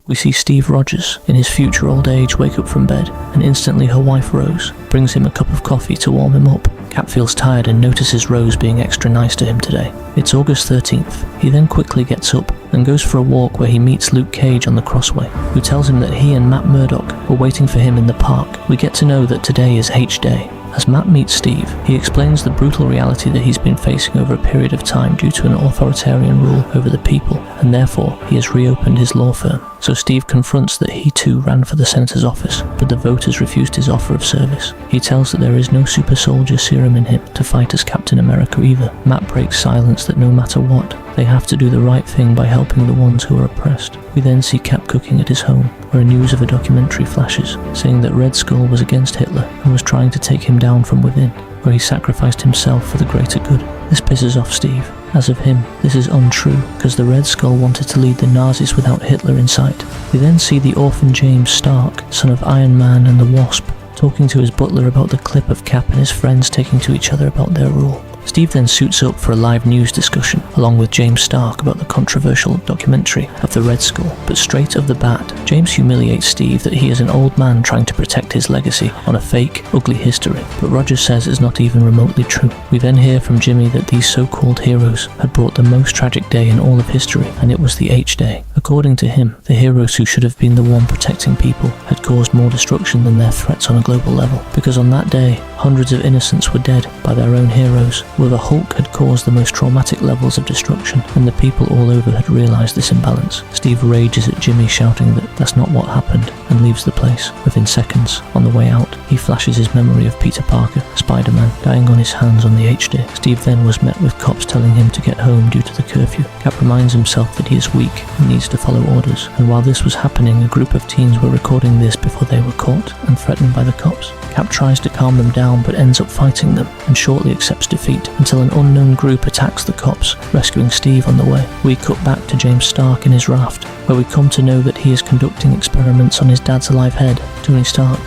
We see Steve Rogers, in his future old age, wake up from bed, and instantly her wife Rose brings him a cup of coffee to warm him up. Cap feels tired and notices Rose being extra nice to him today. It's August 13th. He then quickly gets up and goes for a walk where he meets Luke Cage on the Crossway, who tells him that he and Matt Murdock were waiting for him in the park. We get to know that today is H Day. As Matt meets Steve, he explains the brutal reality that he's been facing over a period of time due to an authoritarian rule over the people, and therefore he has reopened his law firm. So Steve confronts that he too ran for the senator's office, but the voters refused his offer of service. He tells that there is no super soldier serum in him to fight as Captain America either. Matt breaks silence that no matter what, they have to do the right thing by helping the ones who are oppressed. We then see Cap cooking at his home, where news of a documentary flashes, saying that Red Skull was against Hitler and was trying to take him down from within, where he sacrificed himself for the greater good. This pisses off Steve. As of him, this is untrue, because the Red Skull wanted to lead the Nazis without Hitler in sight. We then see the orphan James Stark, son of Iron Man and the Wasp, talking to his butler about the clip of Cap and his friends taking to each other about their rule. Steve then suits up for a live news discussion, along with James Stark, about the controversial documentary of the Red Skull. But straight off the bat, James humiliates Steve that he is an old man trying to protect his legacy on a fake, ugly history. But Rogers says it's not even remotely true. We then hear from Jimmy that these so-called heroes had brought the most tragic day in all of history, and it was the H-Day. According to him, the heroes who should have been the one protecting people had caused more destruction than their threats on a global level, because on that day, hundreds of innocents were dead by their own heroes, where the Hulk had caused the most traumatic levels of destruction, and the people all over had realised this imbalance. Steve rages at Jimmy, shouting that that's not what happened, and leaves the place. Within seconds, on the way out, he flashes his memory of Peter Parker, Spider-Man, dying on his hands on the H-Day. Steve then was met with cops telling him to get home due to the curfew. Cap reminds himself that he is weak and needs to follow orders, and while this was happening, a group of teens were recording this before they were caught and threatened by the cops. Cap tries to calm them down but ends up fighting them, and shortly accepts defeat until an unknown group attacks the cops, rescuing Steve on the way. We cut back to James Stark in his raft, where we come to know that he is conducting experiments on his dad's alive head, Tony Stark.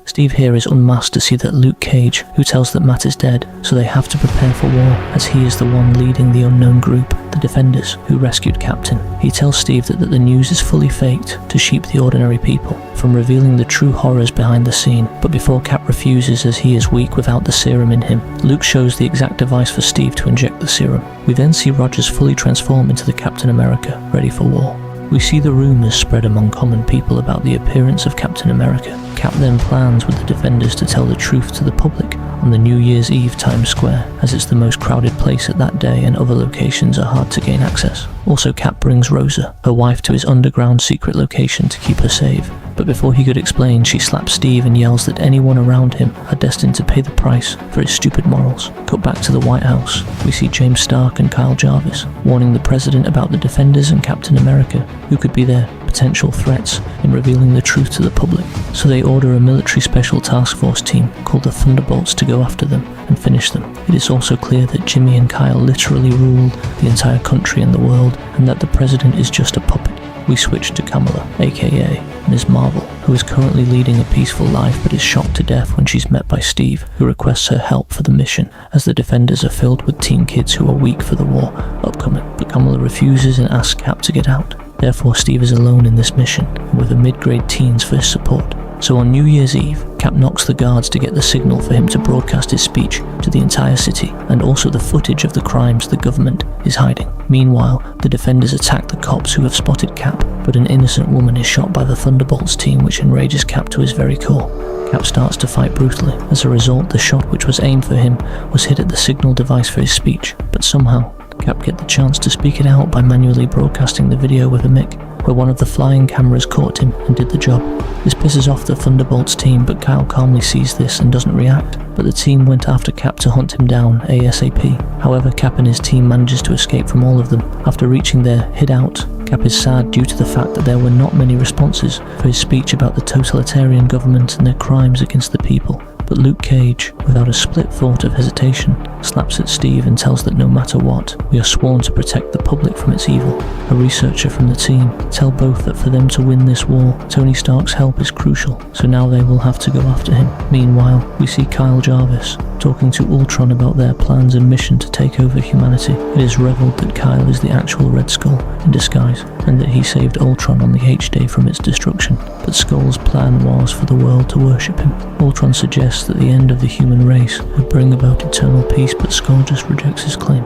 Steve here is unmasked to see that Luke Cage, who tells that Matt is dead, so they have to prepare for war, as he is the one leading the unknown group, the Defenders, who rescued Captain. He tells Steve that the news is fully faked to sheep the ordinary people from revealing the true horrors behind the scene, but before Cap refuses as he is weak without the serum in him, Luke shows the exact device for Steve to inject the serum. We then see Rogers fully transform into the Captain America, ready for war. We see the rumours spread among common people about the appearance of Captain America. Cap then plans with the Defenders to tell the truth to the public on the New Year's Eve Times Square, as it's the most crowded place at that day and other locations are hard to gain access. Also, Cap brings Rosa, her wife, to his underground secret location to keep her safe. But before he could explain, she slaps Steve and yells that anyone around him are destined to pay the price for his stupid morals. Cut back to the White House. We see James Stark and Kyle Jarvis warning the president about the Defenders and Captain America, who could be their potential threats in revealing the truth to the public. So they order a military special task force team called the Thunderbolts to go after them and finish them. It is also clear that Jimmy and Kyle literally rule the entire country and the world, and that the president is just a puppet. We switch to Kamala, aka Ms. Marvel, who is currently leading a peaceful life but is shocked to death when she's met by Steve, who requests her help for the mission, as the Defenders are filled with teen kids who are weak for the war upcoming. But Kamala refuses and asks Cap to get out. Therefore, Steve is alone in this mission, with the mid-grade teens for his support. So on New Year's Eve, Cap knocks the guards to get the signal for him to broadcast his speech to the entire city, and also the footage of the crimes the government is hiding. Meanwhile, the Defenders attack the cops who have spotted Cap, but an innocent woman is shot by the Thunderbolts team, which enrages Cap to his very core. Cap starts to fight brutally. As a result, the shot which was aimed for him was hit at the signal device for his speech, but somehow, Cap get the chance to speak it out by manually broadcasting the video with a mic, where one of the flying cameras caught him and did the job. This pisses off the Thunderbolts team, but Kyle calmly sees this and doesn't react. But the team went after Cap to hunt him down ASAP. However, Cap and his team manages to escape from all of them. After reaching their hideout, Cap is sad due to the fact that there were not many responses for his speech about the totalitarian government and their crimes against the people. But Luke Cage, without a split thought of hesitation, slaps at Steve and tells that no matter what, we are sworn to protect the public from its evil. A researcher from the team tell both that for them to win this war, Tony Stark's help is crucial, so now they will have to go after him. Meanwhile, we see Kyle Jarvis, talking to Ultron about their plans and mission to take over humanity. It is revealed that Kyle is the actual Red Skull in disguise, and that he saved Ultron on the H-Day from its destruction. But Skull's plan was for the world to worship him. Ultron suggests that the end of the human race would bring about eternal peace, but Skull just rejects his claim.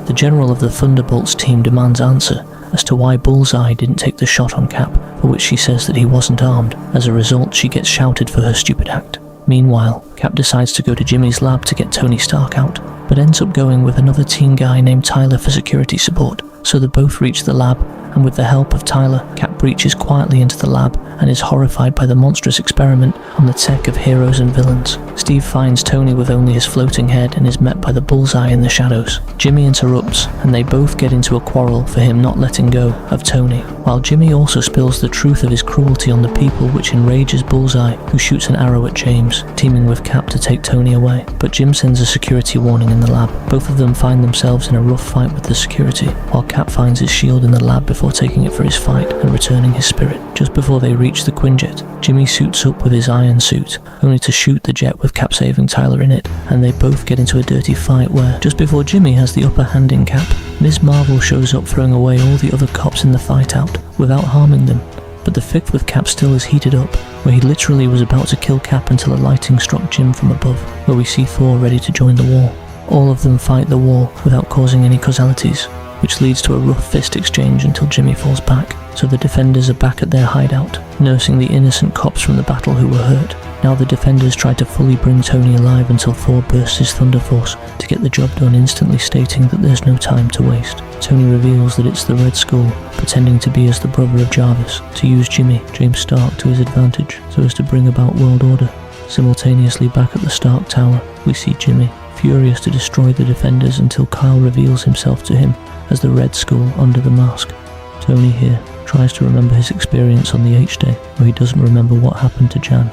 The general of the Thunderbolts team demands answer as to why Bullseye didn't take the shot on Cap, for which she says that he wasn't armed. As a result, she gets shouted for her stupid act. Meanwhile, Cap decides to go to Jimmy's lab to get Tony Stark out, but ends up going with another teen guy named Tyler for security support. So they both reach the lab, and with the help of Tyler, Cap breaches quietly into the lab and is horrified by the monstrous experiment on the tech of heroes and villains. Steve finds Tony with only his floating head and is met by the Bullseye in the shadows. Jimmy interrupts, and they both get into a quarrel for him not letting go of Tony, while Jimmy also spills the truth of his cruelty on the people, which enrages Bullseye, who shoots an arrow at James, teaming with Cap to take Tony away. But Jim sends a security warning in the lab. Both of them find themselves in a rough fight with the security, while Cap finds his shield in the lab before taking it for his fight and returning his spirit. Just before they reach the Quinjet, Jimmy suits up with his iron suit, only to shoot the jet with Cap saving Tyler in it, and they both get into a dirty fight where, just before Jimmy has the upper hand in Cap, Ms. Marvel shows up throwing away all the other cops in the fight out, without harming them. But the fight with Cap still is heated up, where he literally was about to kill Cap until a lighting struck Jim from above, where we see Thor ready to join the war. All of them fight the war without causing any causalities, which leads to a rough fist exchange until Jimmy falls back. So the Defenders are back at their hideout, nursing the innocent cops from the battle who were hurt. Now the Defenders try to fully bring Tony alive until Thor bursts his Thunder Force to get the job done, instantly stating that there's no time to waste. Tony reveals that it's the Red Skull, pretending to be as the brother of Jarvis, to use James Stark, to his advantage, so as to bring about world order. Simultaneously back at the Stark Tower, we see Jimmy, furious to destroy the Defenders until Kyle reveals himself to him as the Red Skull under the mask. Tony here tries to remember his experience on the H-Day, where he doesn't remember what happened to Jan.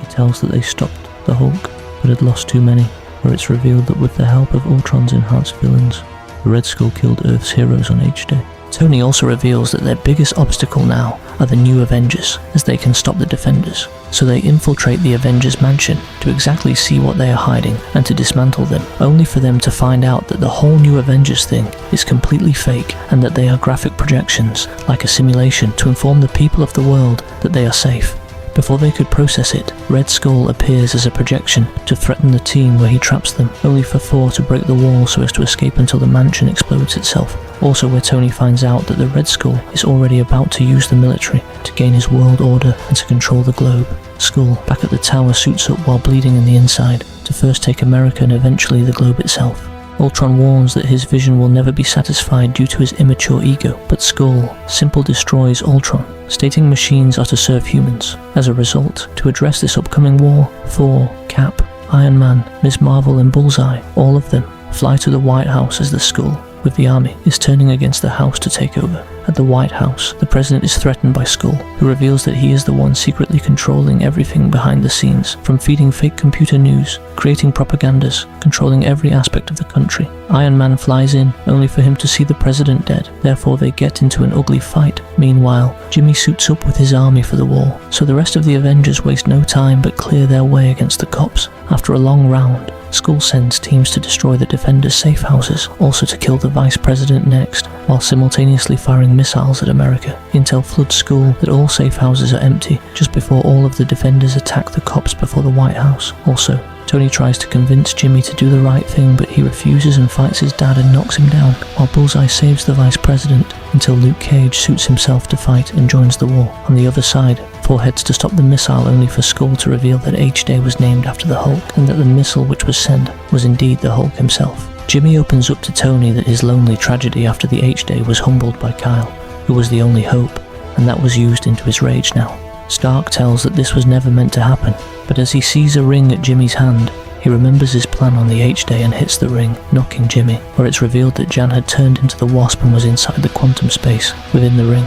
He tells that they stopped the Hulk, but had lost too many, where it's revealed that with the help of Ultron's enhanced villains, the Red Skull killed Earth's heroes on H-Day. Tony also reveals that their biggest obstacle now are the new Avengers, as they can stop the Defenders. So they infiltrate the Avengers mansion to exactly see what they are hiding and to dismantle them, only for them to find out that the whole new Avengers thing is completely fake and that they are graphic projections, like a simulation, to inform the people of the world that they are safe. Before they could process it, Red Skull appears as a projection to threaten the team, where he traps them, only for Thor to break the wall so as to escape until the mansion explodes itself. Also where Tony finds out that the Red Skull is already about to use the military to gain his world order and to control the globe. Skull, back at the tower, suits up while bleeding in the inside, to first take America and eventually the globe itself. Ultron warns that his vision will never be satisfied due to his immature ego, but Skull simply destroys Ultron, stating machines are to serve humans. As a result, to address this upcoming war, Thor, Cap, Iron Man, Ms. Marvel and Bullseye, all of them, fly to the White House as the Skull, with the army, is turning against the House to take over. At the White House, the president is threatened by Skull, who reveals that he is the one secretly controlling everything behind the scenes, from feeding fake computer news, creating propagandas, controlling every aspect of the country. Iron Man flies in, only for him to see the president dead, therefore they get into an ugly fight. Meanwhile, Jimmy suits up with his army for the war, so the rest of the Avengers waste no time but clear their way against the cops. After a long round, Skull sends teams to destroy the Defenders' safe houses, also to kill the Vice President next, while simultaneously firing missiles at America. Intel floods Skull that all safe houses are empty, just before all of the Defenders attack the cops before the White House. Also, Tony tries to convince Jimmy to do the right thing, but he refuses and fights his dad and knocks him down, while Bullseye saves the Vice President until Luke Cage suits himself to fight and joins the war. On the other side, Thor heads to stop the missile, only for Skull to reveal that H-Day was named after the Hulk, and that the missile which was sent was indeed the Hulk himself. Jimmy opens up to Tony that his lonely tragedy after the H-Day was humbled by Kyle, who was the only hope, and that was used into his rage now. Stark tells that this was never meant to happen, but as he sees a ring at Jimmy's hand, he remembers his plan on the H-Day and hits the ring, knocking Jimmy, where it's revealed that Jan had turned into the Wasp and was inside the quantum space within the ring.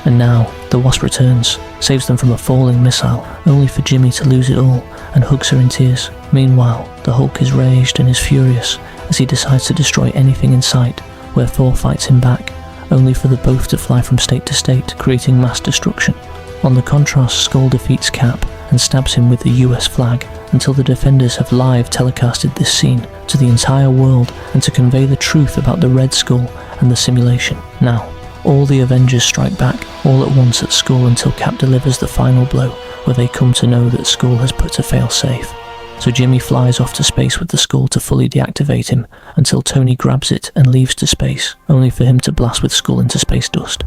And now, the Wasp returns, saves them from a falling missile, only for Jimmy to lose it all and hugs her in tears. Meanwhile, the Hulk is raged and is furious as he decides to destroy anything in sight, where Thor fights him back, only for the both to fly from state to state, creating mass destruction. On the contrast, Skull defeats Cap and stabs him with the US flag, until the Defenders have live telecasted this scene to the entire world and to convey the truth about the Red Skull and the simulation. Now, all the Avengers strike back, all at once at Skull until Cap delivers the final blow, where they come to know that Skull has put a fail-safe. So Jimmy flies off to space with the Skull to fully deactivate him, until Tony grabs it and leaves to space, only for him to blast with Skull into space dust.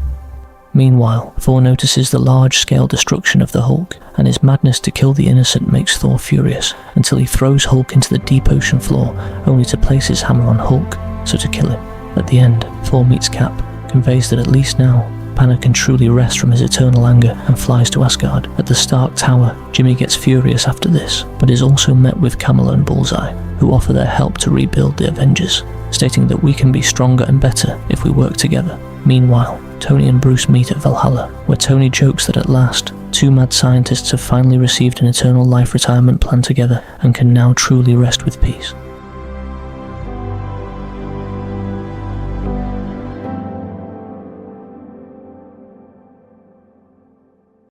Meanwhile, Thor notices the large-scale destruction of the Hulk, and his madness to kill the innocent makes Thor furious, until he throws Hulk into the deep ocean floor, only to place his hammer on Hulk, so to kill him. At the end, Thor meets Cap, conveys that at least now, Banner can truly rest from his eternal anger and flies to Asgard. At the Stark Tower, Jimmy gets furious after this, but is also met with Kamala and Bullseye, who offer their help to rebuild the Avengers, stating that we can be stronger and better if we work together. Meanwhile, Tony and Bruce meet at Valhalla, where Tony jokes that at last, two mad scientists have finally received an eternal life retirement plan together and can now truly rest with peace.